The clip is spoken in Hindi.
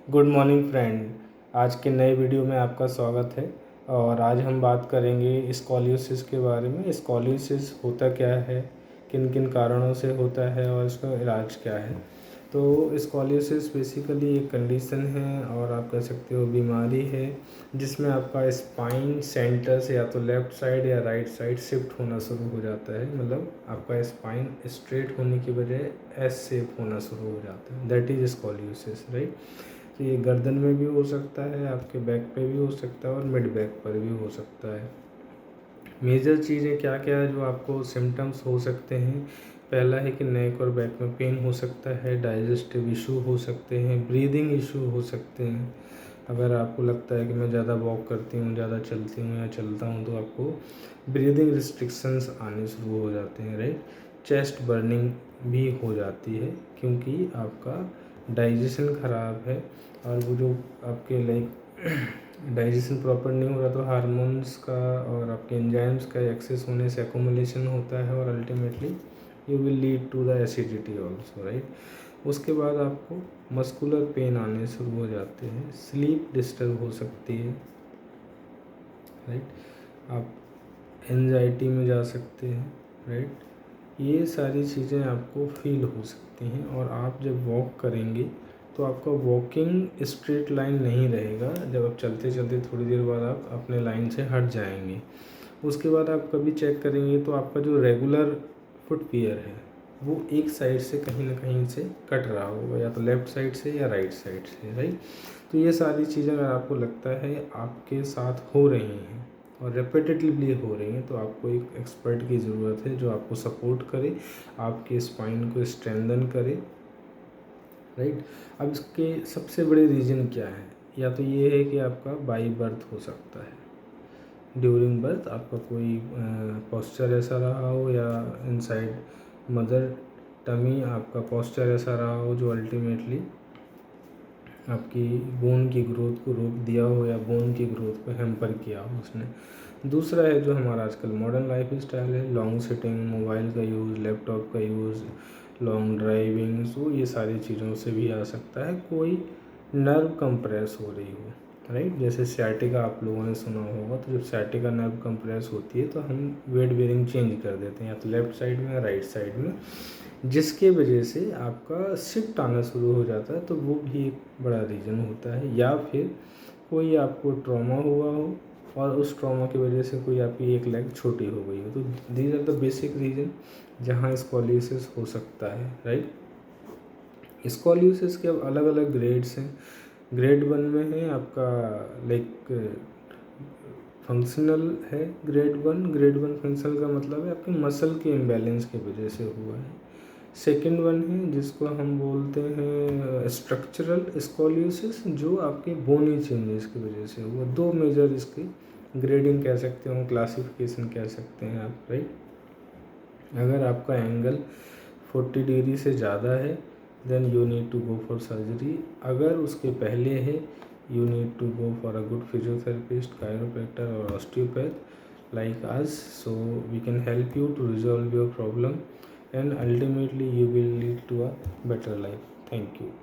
Good morning friend. आज के नए वीडियो में आपका स्वागत है। और आज हम बात करेंगे स्कॉलियोसिस के बारे में। स्कॉलियोसिस होता क्या है, किन किन कारणों से होता है और इसका इलाज क्या है। तो स्कॉलियोसिस बेसिकली एक कंडीशन है और आप कह सकते हो बीमारी है जिसमें आपका स्पाइन सेंटर से या तो लेफ़्ट साइड या राइट साइड शिफ्ट होना शुरू हो जाता है। मतलब आपका स्पाइन स्ट्रेट होने की बजाय एस शेप होना शुरू हो जाता है। That is scoliosis, right. तो ये गर्दन में भी हो सकता है, आपके बैक पे भी हो सकता है और मिड बैक पर भी हो सकता है। मेजर चीज़ें क्या क्या है जो आपको सिम्टम्स हो सकते हैं। पहला है कि नेक और बैक में पेन हो सकता है, डाइजेस्टिव इशू हो सकते हैं, ब्रीदिंग इशू हो सकते हैं। अगर आपको लगता है कि मैं ज़्यादा वॉक करती हूँ, ज़्यादा चलती हूँ या चलता हूँ तो आपको ब्रीदिंग रिस्ट्रिक्शंस आने शुरू हो जाते हैं, राइट। चेस्ट बर्निंग भी हो जाती है क्योंकि आपका डाइजेशन ख़राब है और वो जो आपके लाइक डाइजेशन प्रॉपर नहीं हो रहा तो हार्मोन्स का और आपके एंजाइम्स का एक्सेस होने से एक्युमुलेशन होता है और ultimately you will lead to the acidity also, right. उसके बाद आपको मस्कुलर पेन आने शुरू हो जाते हैं, स्लीप डिस्टर्ब हो सकती है, राइट। आप एंजाइटी में जा सकते हैं, राइट। ये सारी चीज़ें आपको फील हो सकती हैं और आप जब वॉक करेंगे तो आपका वॉकिंग स्ट्रेट लाइन नहीं रहेगा। जब आप चलते चलते थोड़ी देर बाद आप अपने लाइन से हट जाएंगे। उसके बाद आप कभी चेक करेंगे तो आपका जो रेगुलर फुटवियर है वो एक साइड से कहीं ना कहीं से कट रहा होगा, या तो लेफ़्ट साइड से या राइट साइड से, राइट। तो ये सारी चीज़ें अगर आपको लगता है आपके साथ हो रही हैं और रेपिटेटिवली हो रही हैं तो आपको एक एक्सपर्ट की ज़रूरत है जो आपको सपोर्ट करे, आपके स्पाइन को स्ट्रेंथन करे, राइट। अब इसके सबसे बड़े रीज़न क्या है। या तो ये है कि आपका बाई बर्थ हो सकता है, ड्यूरिंग बर्थ आपका कोई पोस्चर ऐसा रहा हो या इनसाइड मदर टमी आपका पोस्चर ऐसा रहा हो जो अल्टीमेटली आपकी बोन की ग्रोथ को रोक दिया हो या बोन की ग्रोथ को हैम्पर किया हो उसने। दूसरा है जो हमारा आजकल मॉडर्न लाइफ स्टाइल है, लॉन्ग सिटिंग, मोबाइल का यूज़, लैपटॉप का यूज़, लॉन्ग ड्राइविंग, सो ये सारी चीज़ों से भी आ सकता है। कोई नर्व कंप्रेस हो रही हो, राइट। जैसे सciatica आप लोगों ने सुना होगा, तो जब sciatica नर्व कंप्रेस होती है तो हम वेट बेयरिंग चेंज कर देते हैं या तो लेफ़्ट साइड में या राइट साइड में, जिसके वजह से आपका शिफ्ट आना शुरू हो जाता है। तो वो भी एक बड़ा रीज़न होता है। या फिर कोई आपको ट्रॉमा हुआ हो और उस ट्रॉमा की वजह से कोई आपकी एक लेग छोटी हो गई हो, तो these are the basic reason जहाँ स्कॉलियोसिस हो सकता है, राइट। स्कॉलियोसिस के अब अलग अलग ग्रेड्स हैं। ग्रेड 1 में है आपका लाइक फंक्शनल है। ग्रेड 1 फंक्शनल का मतलब है आपके मसल के इम्बैलेंस की वजह से हुआ है। सेकेंड वन है जिसको हम बोलते हैं स्ट्रक्चरल स्कॉलियोसिस, जो आपके बोनी चेंजेस की वजह से हुआ। दो मेजर इसकी ग्रेडिंग कह सकते हो, क्लासिफिकेशन कह सकते हैं आप, राइट। अगर आपका एंगल 40 डिग्री से ज़्यादा है then you need to go for surgery. अगर उसके पहले है you need to go for a good physiotherapist, chiropractor और osteopath like us, so we can help you to resolve your problem and ultimately you will lead to a better life. Thank you.